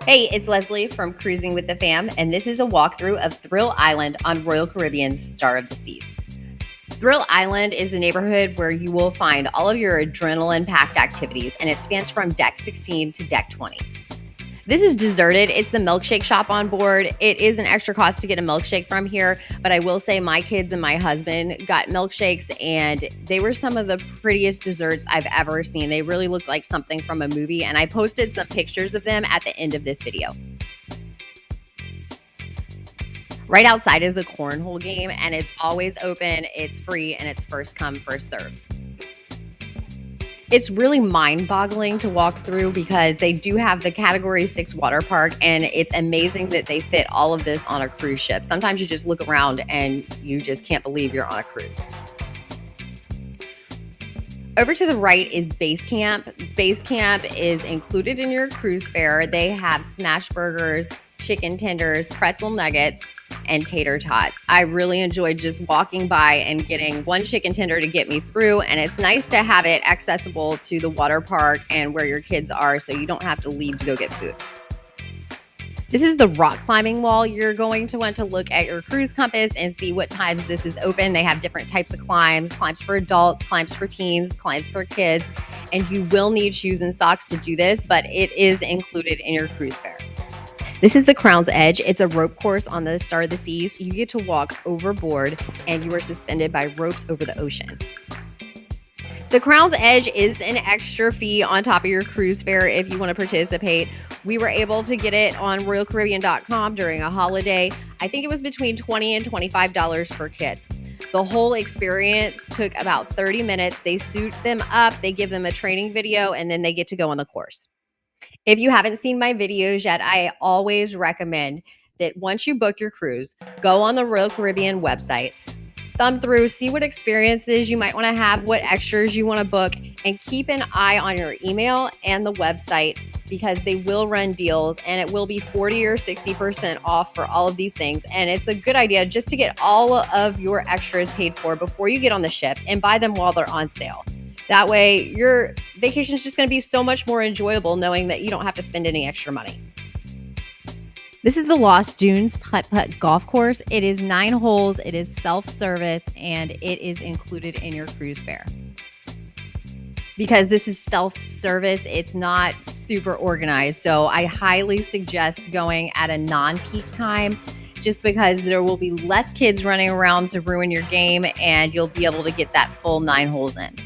Hey, it's Leslie from Cruising with the Fam, and this is a walkthrough of Thrill Island on Royal Caribbean's Star of the Seas. Thrill Island is a neighborhood where you will find all of your adrenaline-packed activities, and it spans from deck 16 to deck 20. This is deserted. It's the Milkshake Shop on board. It is an extra cost to get a milkshake from here, but I will say my kids and my husband got milkshakes, and they were some of the prettiest desserts I've ever seen. They really looked like something from a movie, and I posted some pictures of them at the end of this video. Right outside is a cornhole game, and it's always open, it's free, and it's first come, first serve. It's really mind-boggling to walk through because they do have the Category 6 water park, and it's amazing that they fit all of this on a cruise ship. Sometimes you just look around and you just can't believe you're on a cruise. Over to the right is Base Camp. Base Camp is included in your cruise fare. They have smash burgers, chicken tenders, pretzel nuggets, and tater tots. I really enjoyed just walking by and getting one chicken tender to get me through, and it's nice to have it accessible to the water park and where your kids are so you don't have to leave to go get food. This is the rock climbing wall. You're going to want to look at your cruise compass and see what times this is open. They have different types of climbs for adults, climbs for teens, climbs for kids, and you will need shoes and socks to do this, but it is included in your cruise fare. This is the Crown's Edge. It's a rope course on the Star of the Seas. You get to walk overboard, and you are suspended by ropes over the ocean. The Crown's Edge is an extra fee on top of your cruise fare if you want to participate. We were able to get it on RoyalCaribbean.com during a holiday. I think it was between $20 and $25 per kid. The whole experience took about 30 minutes. They suit them up, they give them a training video, and then they get to go on the course. If you haven't seen my videos yet, I always recommend that once you book your cruise, go on the Royal Caribbean website, thumb through, see what experiences you might want to have, what extras you want to book, and keep an eye on your email and the website because they will run deals and it will be 40 or 60% off for all of these things. And it's a good idea just to get all of your extras paid for before you get on the ship and buy them while they're on sale. That way, your vacation is just going to be so much more enjoyable knowing that you don't have to spend any extra money. This is the Lost Dunes Putt-Putt golf course. It is 9 holes, it is self-service, and it is included in your cruise fare. Because this is self-service, it's not super organized, so I highly suggest going at a non-peak time just because there will be less kids running around to ruin your game and you'll be able to get that full 9 holes in.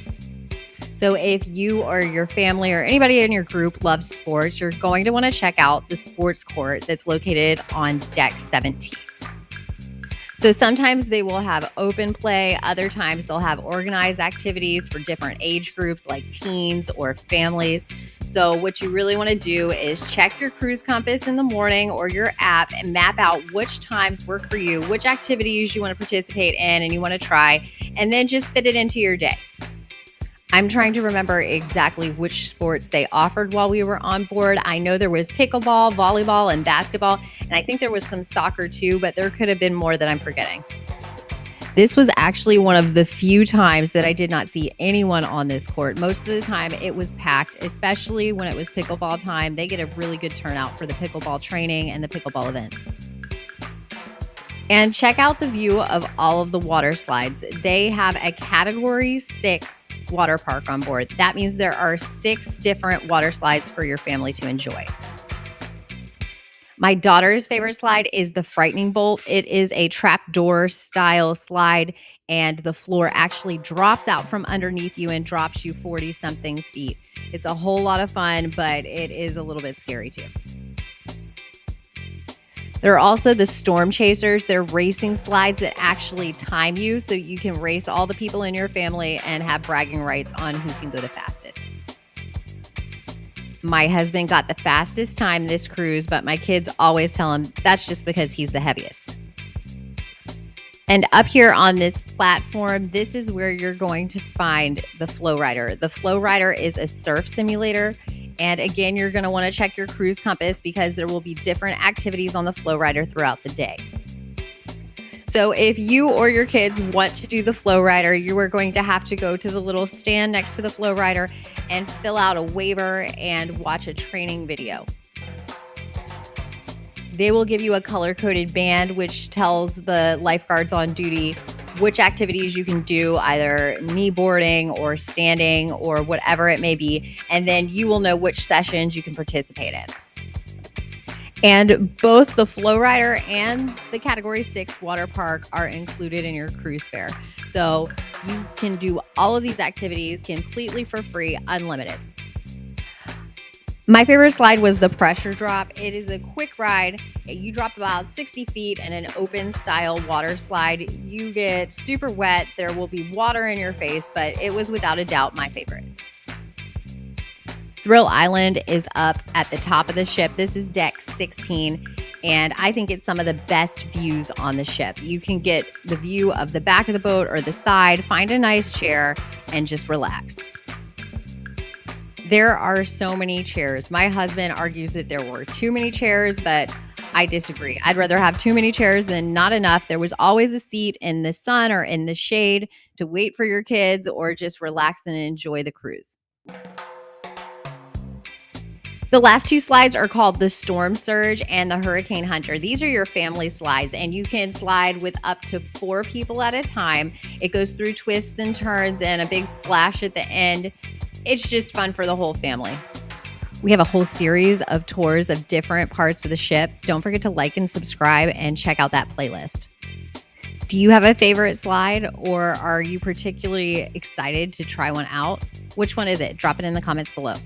So if you or your family or anybody in your group loves sports, you're going to want to check out the sports court that's located on deck 17. So sometimes they will have open play. Other times they'll have organized activities for different age groups like teens or families. So what you really want to do is check your cruise compass in the morning or your app and map out which times work for you, which activities you want to participate in and you want to try, and then just fit it into your day. I'm trying to remember exactly which sports they offered while we were on board. I know there was pickleball, volleyball, and basketball, and I think there was some soccer too, but there could have been more that I'm forgetting. This was actually one of the few times that I did not see anyone on this court. Most of the time it was packed, especially when it was pickleball time. They get a really good turnout for the pickleball training and the pickleball events. And check out the view of all of the water slides. They have a Category 6 water park on board. That means there are 6 different water slides for your family to enjoy. My daughter's favorite slide is the Frightening Bolt. It is a trapdoor style slide, and the floor actually drops out from underneath you and drops you 40-something feet. It's a whole lot of fun, but it is a little bit scary too. There are also the Storm Chasers. They're racing slides that actually time you so you can race all the people in your family and have bragging rights on who can go the fastest. My husband got the fastest time this cruise, but my kids always tell him that's just because he's the heaviest. And up here on this platform, this is where you're going to find the FlowRider. The FlowRider is a surf simulator. And again, you're going to want to check your cruise compass because there will be different activities on the FlowRider throughout the day. So if you or your kids want to do the FlowRider, you are going to have to go to the little stand next to the FlowRider and fill out a waiver and watch a training video. They will give you a color-coded band, which tells the lifeguards on duty which activities you can do, either knee boarding or standing or whatever it may be. And then you will know which sessions you can participate in. And both the FlowRider and the Category 6 Waterpark are included in your cruise fare. So you can do all of these activities completely for free, unlimited. My favorite slide was the pressure drop. It is a quick ride. You drop about 60 feet in an open style water slide. You get super wet. There will be water in your face, but it was without a doubt my favorite. Thrill Island is up at the top of the ship. This is deck 16, and I think it's some of the best views on the ship. You can get the view of the back of the boat or the side, find a nice chair, and just relax. There are so many chairs. My husband argues that there were too many chairs, but I disagree. I'd rather have too many chairs than not enough. There was always a seat in the sun or in the shade to wait for your kids or just relax and enjoy the cruise. The last two slides are called the Storm Surge and the Hurricane Hunter. These are your family slides, and you can slide with up to 4 people at a time. It goes through twists and turns and a big splash at the end. It's just fun for the whole family. We have a whole series of tours of different parts of the ship. Don't forget to like and subscribe and check out that playlist. Do you have a favorite slide, or are you particularly excited to try one out? Which one is it? Drop it in the comments below.